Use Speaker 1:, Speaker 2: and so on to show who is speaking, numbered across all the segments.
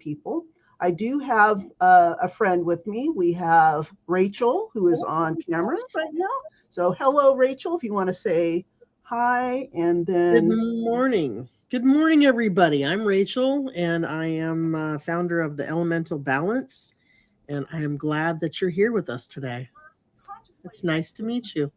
Speaker 1: people. I do have a friend with me. We have Rachel, who is on camera right now. So, hello, Rachel, if you want to say hi, and
Speaker 2: Good
Speaker 1: then
Speaker 2: morning. Good morning, everybody. I'm Rachel, and I am founder of the Elemental Balance, and I am glad that you're here with us today. It's nice to meet you.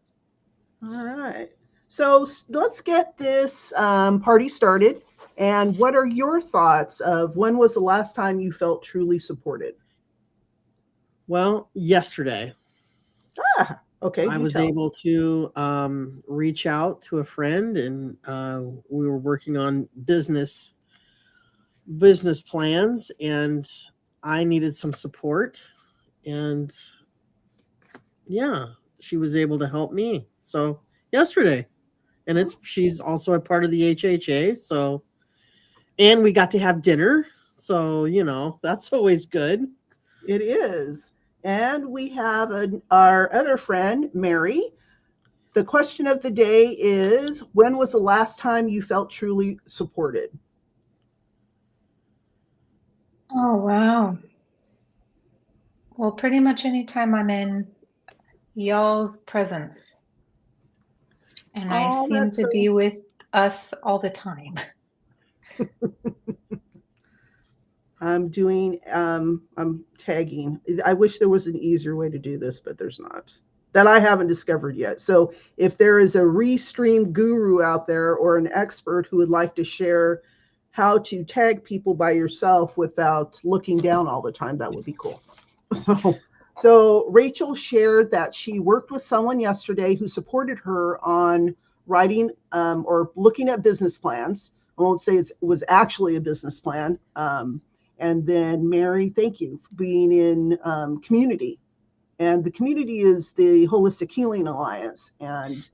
Speaker 1: all right. So, let's get this party started. And what are your thoughts of when was the last time you felt truly supported?
Speaker 2: Well, yesterday,
Speaker 1: Ah, okay,
Speaker 2: I
Speaker 1: do
Speaker 2: was
Speaker 1: tell.
Speaker 2: able to reach out to a friend, and we were working on business plans, and I needed some support, and yeah, she was able to help me. So yesterday, and it's she's also a part of the HHA. So, and we got to have dinner. So, that's always good.
Speaker 1: It is. And we have our other friend, Mary. The question of the day is, when was the last time you felt truly supported?
Speaker 3: Oh, wow. Well, pretty much anytime I'm in y'all's presence, and I
Speaker 1: Oh,
Speaker 3: seem
Speaker 1: that's
Speaker 3: to
Speaker 1: so.
Speaker 3: be with us all the time.
Speaker 1: I'm tagging. I wish there was an easier way to do this, but there's not. That I haven't discovered yet. So if there is a restream guru out there or an expert who would like to share how to tag people by yourself without looking down all the time, that would be cool. So, so Rachel shared that she worked with someone yesterday who supported her on writing or looking at business plans. I won't say it was actually a business plan. And then Mary, thank you for being in community. And the community is the Holistic Healing Alliance and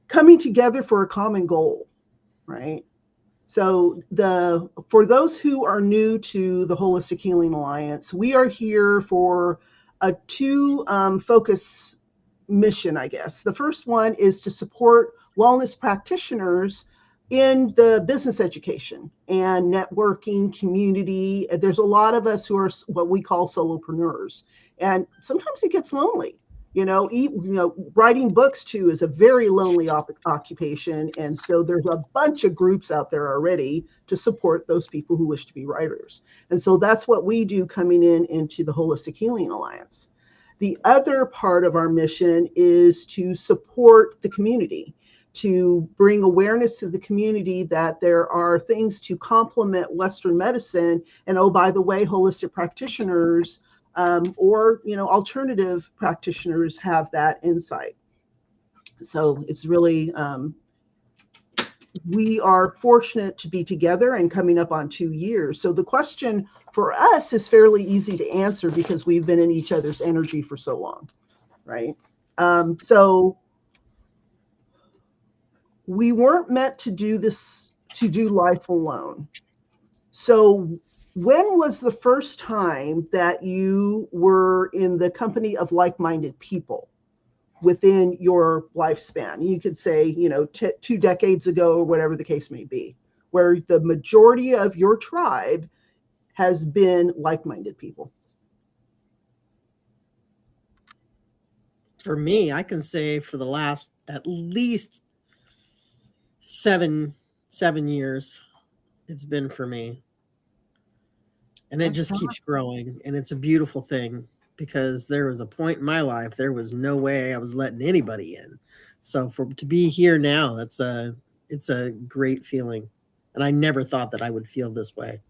Speaker 1: coming together for a common goal, right? So the for those who are new to the Holistic Healing Alliance, we are here for a two focus mission, I guess. The first one is to support wellness practitioners in the business education and networking community. There's a lot of us who are what we call solopreneurs, and sometimes it gets lonely. Writing books too is a very lonely occupation, and so there's a bunch of groups out there already to support those people who wish to be writers. And so that's what we do coming into the Holistic Healing Alliance. The other part of our mission is to support the community, to bring awareness to the community that there are things to complement Western medicine. And oh, by the way, holistic practitioners or alternative practitioners have that insight. So it's really we are fortunate to be together and coming up on 2 years. So the question for us is fairly easy to answer because we've been in each other's energy for so long, right? So we weren't meant to do this, to do life alone. So when was the first time that you were in the company of like-minded people within your lifespan? You could say, 2 decades ago or whatever the case may be, where the majority of your tribe has been like-minded people.
Speaker 2: For me, I can say for the last at least seven years, it's been for me. And it
Speaker 3: That's
Speaker 2: just keeps growing. And it's a beautiful thing because there was a point in my life, there was no way I was letting anybody in. So for to be here now, it's a great feeling. And I never thought that I would feel this way.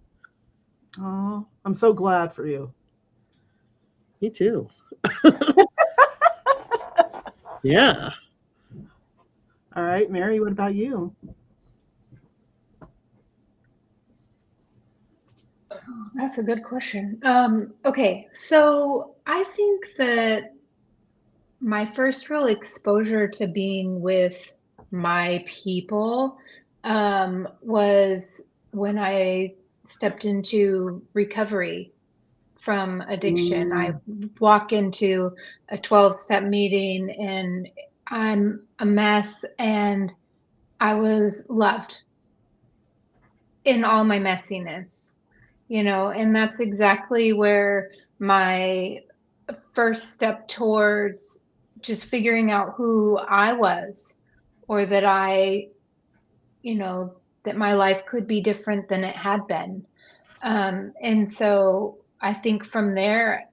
Speaker 1: Oh, I'm so glad for you.
Speaker 2: Me too. Yeah.
Speaker 1: All right, Mary, what about you?
Speaker 3: that's a good question. Okay, so I think that my first real exposure to being with my people was when I stepped into recovery from addiction. I
Speaker 1: Mm,
Speaker 3: walk into a 12-step meeting and I'm a mess, and I was loved in all my messiness. and that's exactly where my first step towards just figuring out who I was, or that that my life could be different than it had been. And so I think from there,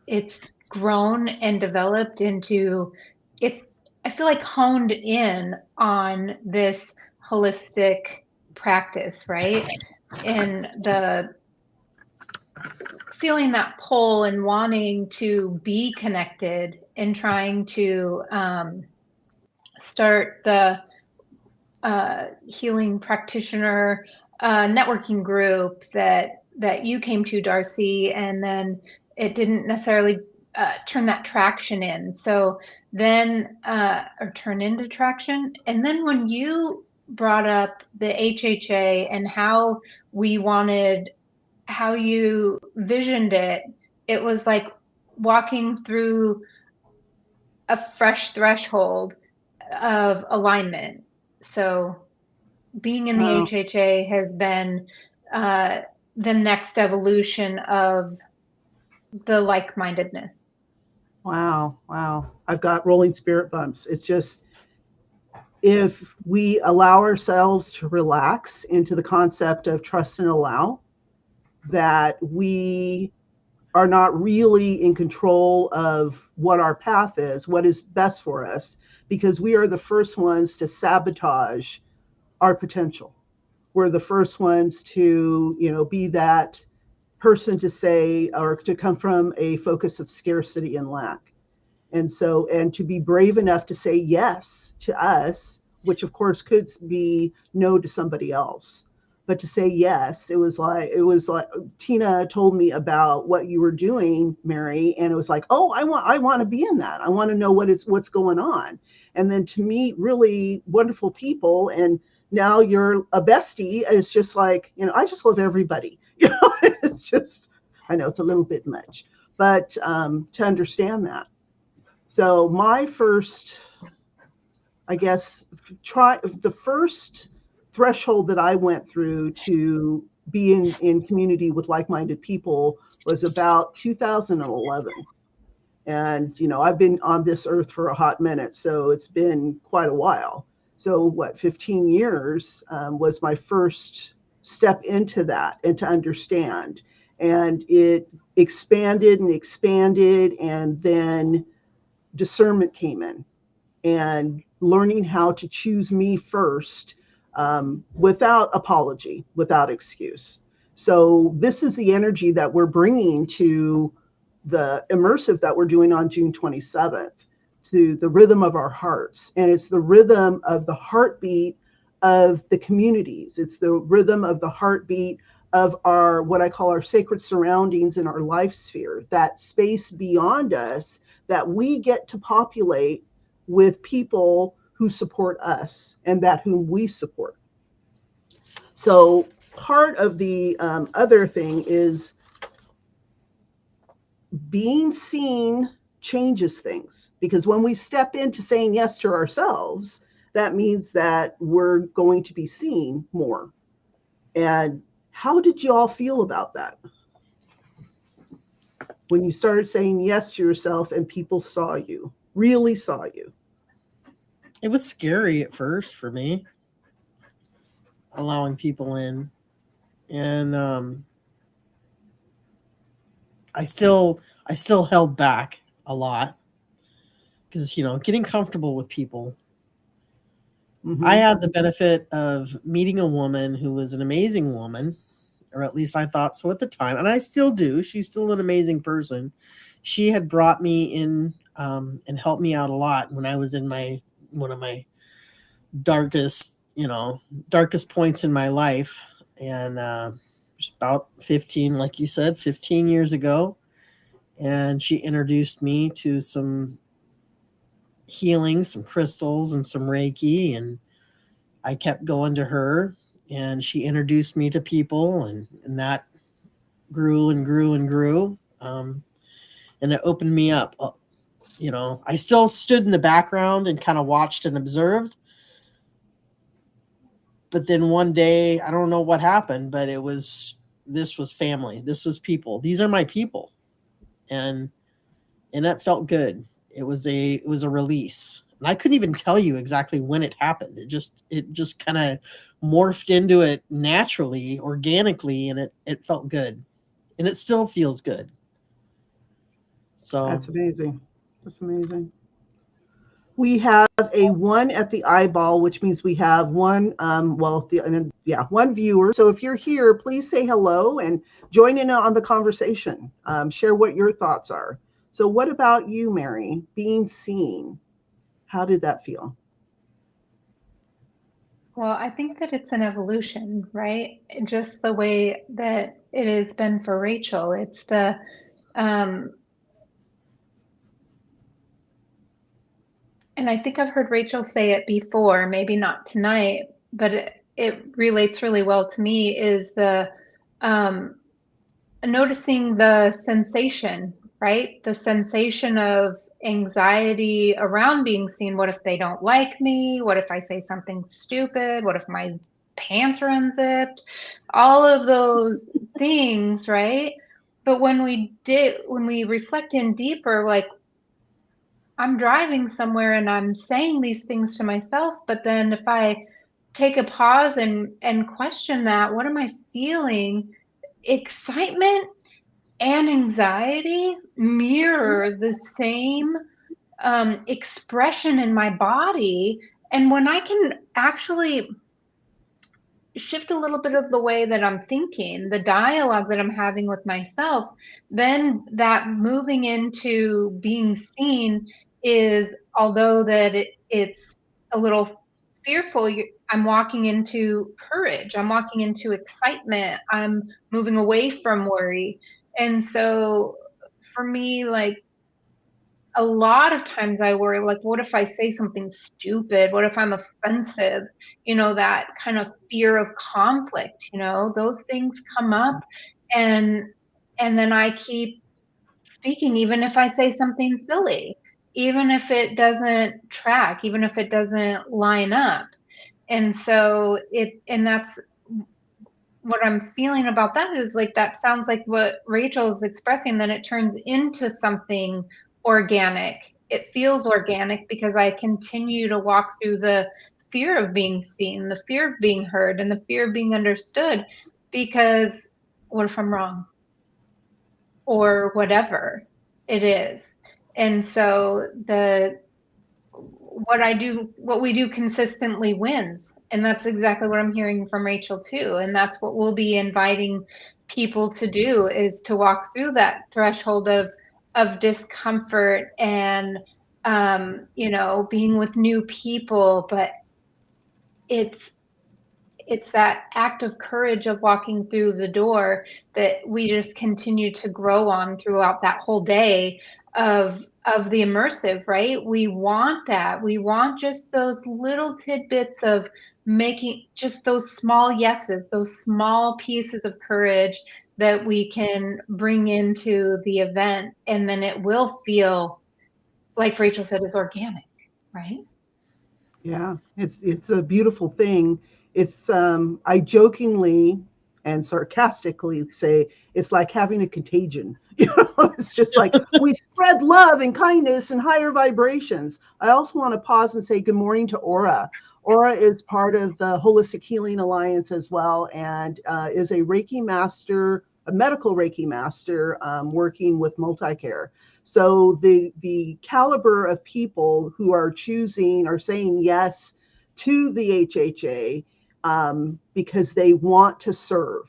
Speaker 3: it's grown and developed into it's I feel like honed in on this holistic practice, right? And the feeling that pull and wanting to be connected and trying to start the healing practitioner networking group that you came to, Darcy, and then it didn't necessarily turn that traction in. So then, or turn into traction. And then when you brought up the HHA and how you visioned it, it was like walking through a fresh threshold of alignment. So being in the
Speaker 1: Wow.
Speaker 3: HHA has been the next evolution of the like-mindedness.
Speaker 1: Wow. Wow. I've got rolling spirit bumps. It's just, if we allow ourselves to relax into the concept of trust and allow, that we are not really in control of what our path is, what is best for us, because we are the first ones to sabotage our potential. We're the first ones to, be that person to say, or to come from a focus of scarcity and lack. And so, and to be brave enough to say yes to us, which of course could be no to somebody else, but to say yes, it was like Tina told me about what you were doing, Mary, and it was like, oh, I want to be in that. I want to know what's going on, and then to meet really wonderful people, and now you're a bestie. It's just like, I just love everybody. It's just, I know it's a little bit much, but to understand that. So my first, I guess, try the first threshold that I went through to be in community with like-minded people was about 2011. And, I've been on this earth for a hot minute, so it's been quite a while. So 15 years was my first step into that and to understand. And it expanded and expanded, and then discernment came in, and learning how to choose me first, without apology, without excuse. So this is the energy that we're bringing to the immersive that we're doing on June 27th, to the rhythm of our hearts. And it's the rhythm of the heartbeat of the communities. It's the rhythm of the heartbeat of our, what I call our sacred surroundings in our life sphere, that space beyond us that we get to populate with people who support us and that whom we support. So part of the other thing is being seen changes things, because when we step into saying yes to ourselves, that means that we're going to be seen more. And how did you all feel about that? When you started saying yes to yourself and people saw you, really saw you?
Speaker 2: It was scary at first for me, allowing people in, and I still held back a lot because getting comfortable with people. I
Speaker 1: Mm-hmm.
Speaker 2: had the benefit of meeting a woman who was an amazing woman, or at least I thought so at the time, and I still do. She's still an amazing person. She had brought me in and helped me out a lot when I was in my one of my darkest points in my life, and it's about 15, like you said, 15 years ago. And she introduced me to some healing, some crystals, and some Reiki, and I kept going to her, and she introduced me to people, and that grew and grew and grew. And it opened me up. I still stood in the background and kind of watched and observed. But then one day, I don't know what happened, but it was this was family. This was people. These are my people. And that felt good. It was a release. And I couldn't even tell you exactly when it happened. It just kind of morphed into it naturally, organically, and it felt good. And it still feels good. So
Speaker 1: That's amazing. That's amazing. We have a 1 at the eyeball, which means we have one, one viewer. So if you're here, please say hello and join in on the conversation. Share what your thoughts are. So what about you, Mary? Being seen, how did that feel?
Speaker 3: Well, I think that it's an evolution, right? Just the way that it has been for Rachel. It's um, and I think I've heard Rachel say it before, maybe not tonight, but it relates really well to me, is the um, noticing the sensation, right? The sensation of anxiety around being seen. What if they don't like me? What if I say something stupid? What if my pants are unzipped? All of those things, right? But when we reflect in deeper, like, I'm driving somewhere and I'm saying these things to myself, but then if I take a pause and question that, what am I feeling? Excitement and anxiety mirror the same expression in my body. And when I can actually shift a little bit of the way that I'm thinking, the dialogue that I'm having with myself, then that moving into being seen is, although that it's a little fearful, I'm walking into courage, I'm walking into excitement, I'm moving away from worry. And so for me, like, a lot of times I worry, like, what if I say something stupid? What if I'm offensive? That kind of fear of conflict, those things come up, and then I keep speaking, even if I say something silly, even if it doesn't track, even if it doesn't line up. And that's what I'm feeling about that, is like, that sounds like what Rachel is expressing, then it turns into something organic. It feels organic because I continue to walk through the fear of being seen, the fear of being heard, and the fear of being understood, because what if I'm wrong, or whatever it is. And so what we do consistently wins. And that's exactly what I'm hearing from Rachel too. And that's what we'll be inviting people to do, is to walk through that threshold of discomfort and being with new people. But it's that act of courage of walking through the door that we just continue to grow on throughout that whole day of the immersive, right? We want that. We want just those little tidbits of making just those small yeses, those small pieces of courage that we can bring into the event. And then it will feel, like Rachel said, is organic, right?
Speaker 1: Yeah, it's a beautiful thing. It's I jokingly and sarcastically say it's like having a contagion. It's just like we spread love and kindness and higher vibrations. I also want to pause and say good morning to Aura. Aura is part of the Holistic Healing Alliance as well, and is a Reiki master, a medical Reiki master, working with multi-care. So the caliber of people who are choosing or saying yes to the HHA, because they want to serve,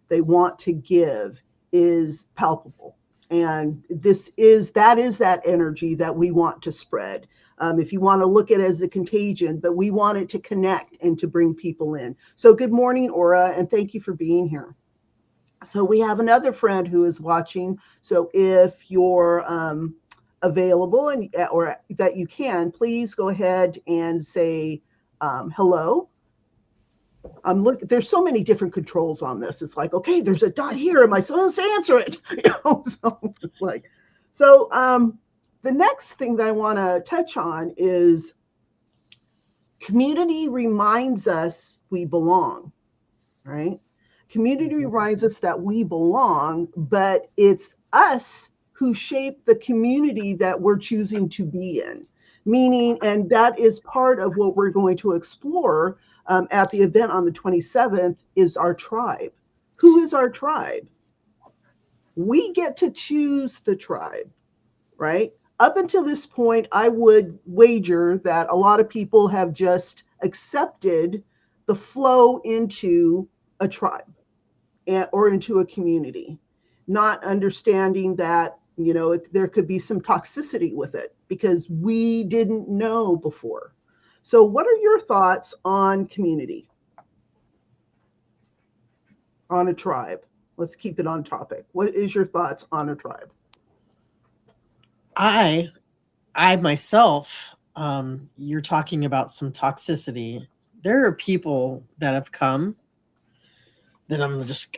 Speaker 1: they want to give, is palpable. And that is that energy that we want to spread. If you want to look at it as a contagion, but we want it to connect and to bring people in. So good morning, Aura, and thank you for being here. So we have another friend who is watching. So if you're available or that you can, please go ahead and say hello. There's so many different controls on this. It's like, okay, there's a dot here. Am I supposed to answer it? So it's like, the next thing that I want to touch on is community reminds us we belong, right? Community reminds us that we belong, but it's us who shape the community that we're choosing to be in. Meaning, and that is part of what we're going to explore at the event on the 27th, is our tribe. Who is our tribe? We get to choose the tribe, right? Up until this point, I would wager that a lot of people have just accepted the flow into a tribe or into a community, not understanding that, there could be some toxicity with it because we didn't know before. So, what are your thoughts on community, on a tribe? Let's keep it on topic. What is your thoughts on a tribe?
Speaker 2: I I myself, you're talking about some toxicity. There are people that have come that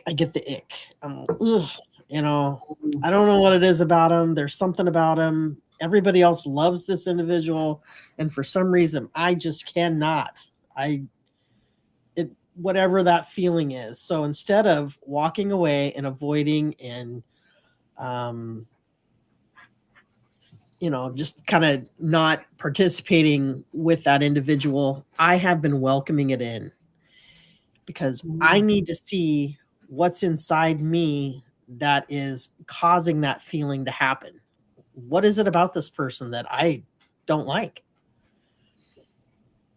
Speaker 2: I get the ick. Ugh, you know, I don't know what it is about them. There's something about them. Everybody else loves this individual, and for some reason, I just cannot. Whatever that feeling is. So instead of walking away and avoiding and um, just kind of not participating with that individual, I have been welcoming it in because I need to see what's inside me that is causing that feeling to happen. What is it about this person that I don't like?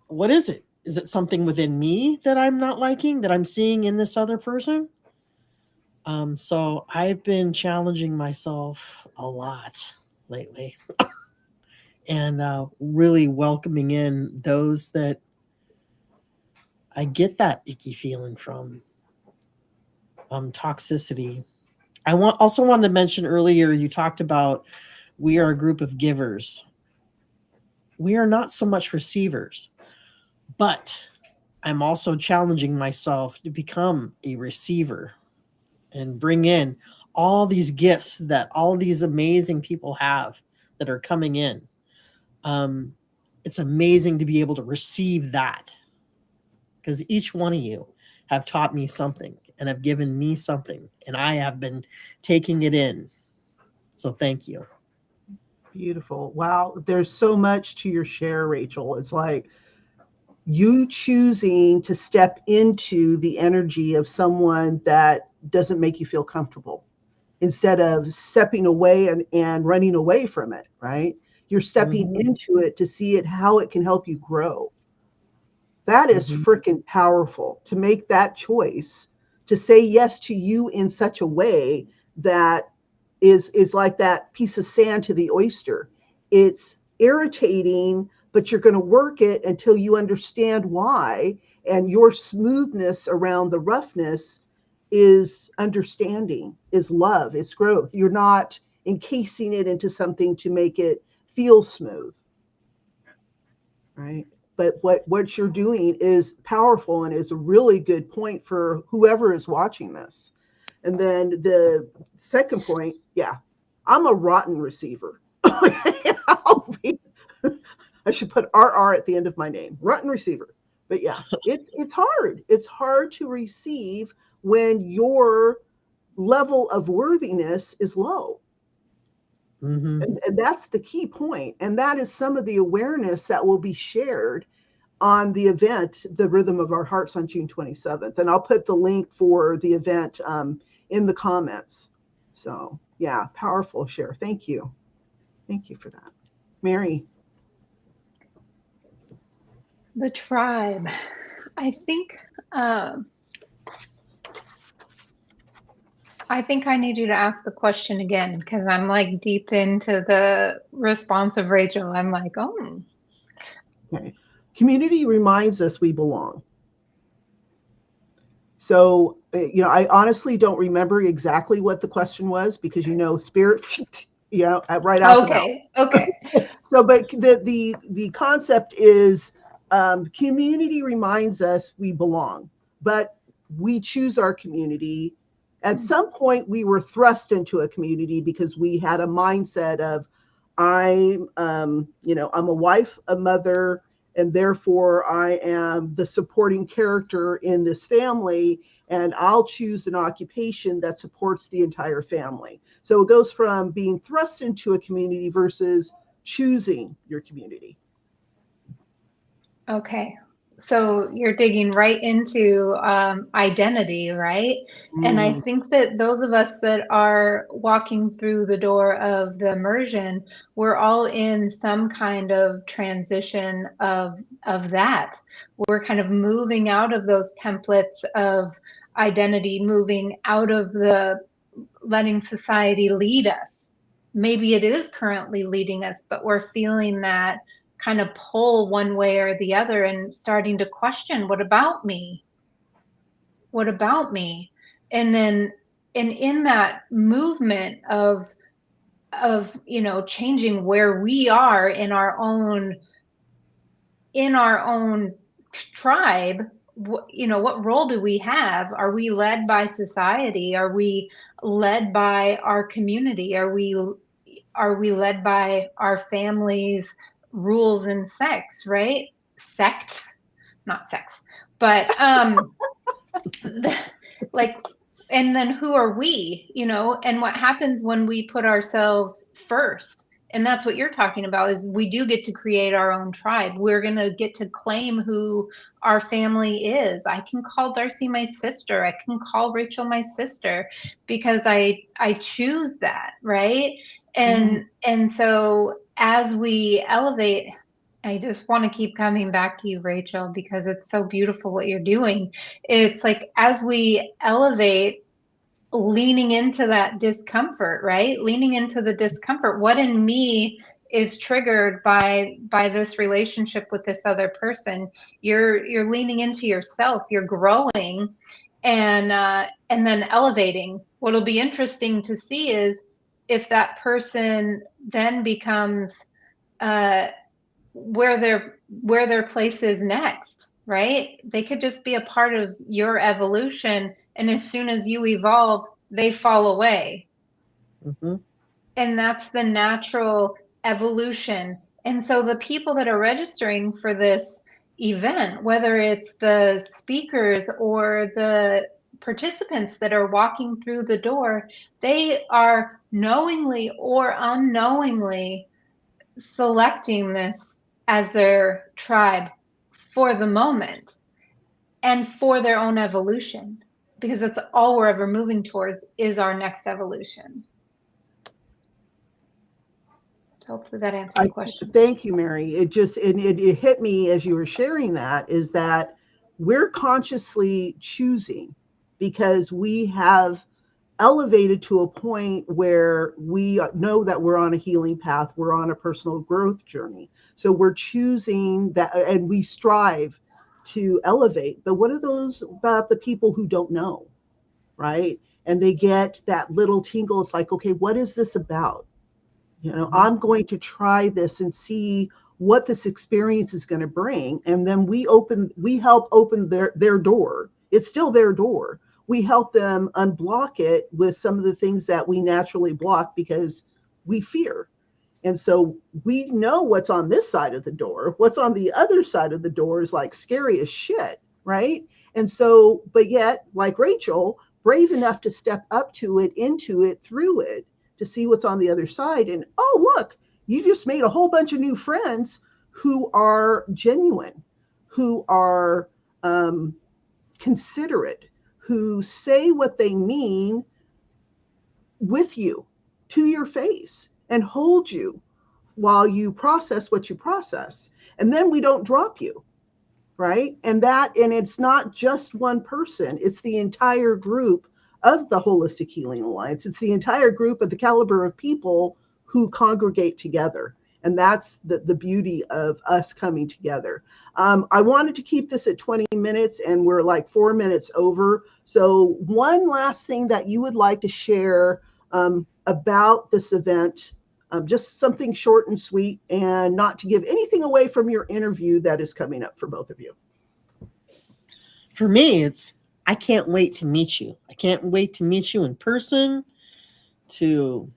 Speaker 2: What is it? Is it something within me that I'm not liking, that I'm seeing in this other person? So I've been challenging myself a lot lately and really welcoming in those that I get that icky feeling from. Toxicity. Also wanted to mention earlier, you talked about we are a group of givers. We are not so much receivers, but I'm also challenging myself to become a receiver and bring in all these gifts that all these amazing people have that are coming in. It's amazing to be able to receive that because each one of you have taught me something and have given me something, and I have been taking it in. So thank you.
Speaker 1: Beautiful. Wow. There's so much to your share, Rachel. It's like you choosing to step into the energy of someone that doesn't make you feel comfortable instead of stepping away and running away from it, right? You're stepping into it to see it, how it can help you grow. That is freaking powerful to make that choice, to say yes to you in such a way that is like that piece of sand to the oyster. It's irritating, but you're going to work it until you understand why. And your smoothness around the roughness is understanding, is love, it's growth. You're not encasing it into something to make it feel smooth, right? But what you're doing is powerful and is a really good point for whoever is watching this. And then the second point, yeah, I'm a rotten receiver. I should put RR at the end of my name, rotten receiver. But yeah, it's hard. It's hard to receive when your level of worthiness is low. And that's the key point. And that is some of the awareness that will be shared on the event, The Rhythm of Our Hearts, on June 27th. And I'll put the link for the event in the comments. So yeah, powerful share. Thank you. Thank you for that. Mary.
Speaker 3: The tribe. I think I need you to ask the question again because I'm like deep into the response of Rachel. I'm like, oh.
Speaker 1: Okay. Community reminds us we belong. So, I honestly don't remember exactly what the question was because, spirit, right out the mouth.
Speaker 3: Okay.
Speaker 1: So, but the concept is community reminds us we belong, but we choose our community. At some point, we were thrust into a community because we had a mindset of, I'm a wife, a mother, and therefore I am the supporting character in this family. and I'll choose an occupation that supports the entire family. So it goes from being thrust into a community versus choosing your community.
Speaker 3: Okay. So you're digging right into identity, right? And I
Speaker 1: Mm,
Speaker 3: think that those of us that are walking through the door of the immersion, we're all in some kind of transition of that. We're kind of moving out of those templates of identity, moving out of the letting society lead us. Maybe it is currently leading us, but we're feeling that kind of pull one way or the other and starting to question, what about me? What about me? And then and in that movement of changing where we are in our own tribe, what role do we have? Are we led by society? Are we led by our community? Are we led by our families rules and sex, right? Sects, not sex, but like, and then who are we, and what happens when we put ourselves first? And that's what you're talking about, is we do get to create our own tribe. We're going to get to claim who our family is. I can call Darcy my sister. I can call Rachel my sister because I choose that, right?
Speaker 1: mhm.
Speaker 3: And so as we elevate, I just want to keep coming back to you, Rachel, because it's so beautiful what you're doing. It's like as we elevate, leaning into that discomfort, right? Leaning into the discomfort. What in me is triggered by this relationship with this other person? You're leaning into yourself. You're growing, and then elevating. What'll be interesting to see is if that person then becomes uh, where their place is next, right? They could just be a part of your evolution, and as soon as you evolve, they fall away.
Speaker 2: Mm-hmm.
Speaker 3: And that's the natural evolution. And so the people that are registering for this event, whether it's the speakers or the participants that are walking through the door, they are knowingly or unknowingly selecting this as their tribe for the moment and for their own evolution, because that's all we're ever moving towards, is our next evolution. So hopefully that answered the
Speaker 1: I
Speaker 3: question.
Speaker 1: thank you, Mary. It hit me as you were sharing that, is that we're consciously choosing because we have elevated to a point where we know that we're on a healing path, we're on a personal growth journey. So we're choosing that, and we strive to elevate. But what are those about the people who don't know, right? And they get that little tingle. It's like, okay, what is this about?
Speaker 2: Mm-hmm.
Speaker 1: I'm going to try this and see what this experience is going to bring. And then we help open their door. It's still their door. We help them unblock it with some of the things that we naturally block because we fear. And so we know what's on this side of the door. What's on the other side of the door is like scary as shit, right? And so, but yet, like Rachel, brave enough to step up to it, into it, through it, to see what's on the other side. And oh, look, you just made a whole bunch of new friends who are genuine, who are considerate, who say what they mean with you to your face and hold you while you process what you process. And then we don't drop you, right? And it's not just one person, it's the entire group of the Holistic Healing Alliance. It's the entire group of the caliber of people who congregate together. And that's the beauty of us coming together. I wanted to keep this at 20 minutes, and we're like 4 minutes over. So, one last thing that you would like to share about this event, just something short and sweet, and not to give anything away from your interview that is coming up for both of you.
Speaker 2: For me, it's I can't wait to meet you. I can't wait to meet you in person, to,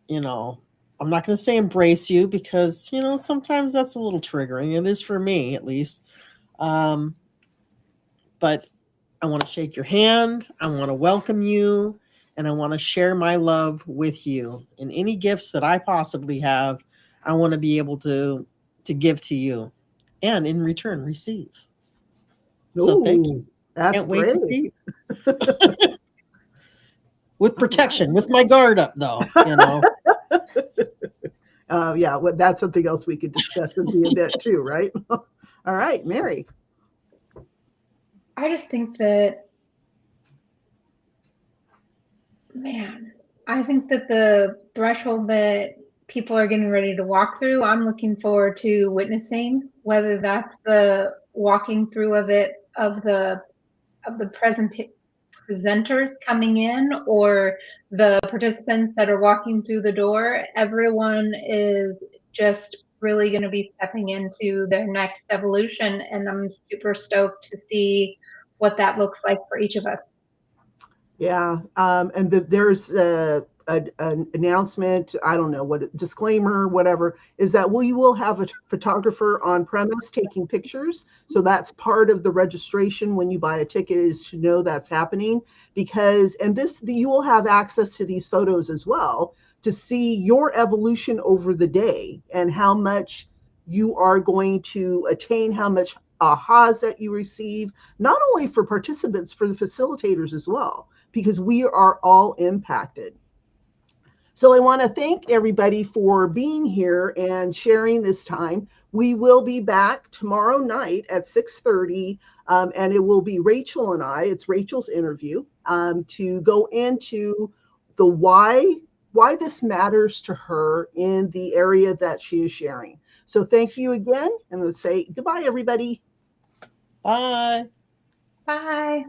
Speaker 2: you know, I'm not going to say embrace you because, sometimes that's a little triggering. It is for me, at least. But I want to shake your hand. I want to welcome you. And I want to share my love with you. And any gifts that I possibly have, I want to be able to give to you. And in return, receive. So thank you.
Speaker 1: Ooh, that's
Speaker 2: Can't wait to
Speaker 1: great.
Speaker 2: see you. With protection, with my guard up, though, you know.
Speaker 1: Yeah, well, that's something else we could discuss in the event too, right? All right, Mary.
Speaker 3: I just think that, man, I think that the threshold that people are getting ready to walk through, I'm looking forward to witnessing, whether that's the walking through of it, of the presenters coming in, or the participants that are walking through the door. Everyone is just really going to be stepping into their next evolution, and I'm super stoked to see what that looks like for each of us.
Speaker 1: Yeah, and there's an announcement. I don't know what disclaimer, whatever, is that we will have a photographer on premise taking pictures. So that's part of the registration when you buy a ticket, is to know that's happening, because you will have access to these photos as well to see your evolution over the day and how much you are going to attain, how much ahas that you receive, not only for participants, for the facilitators as well, because we are all impacted. So I want to thank everybody for being here and sharing this time. We will be back tomorrow night at 6:30, and it will be Rachel and I. It's Rachel's interview, to go into the why this matters to her in the area that she is sharing. So thank you again, and let's say goodbye, everybody.
Speaker 2: Bye.
Speaker 3: Bye.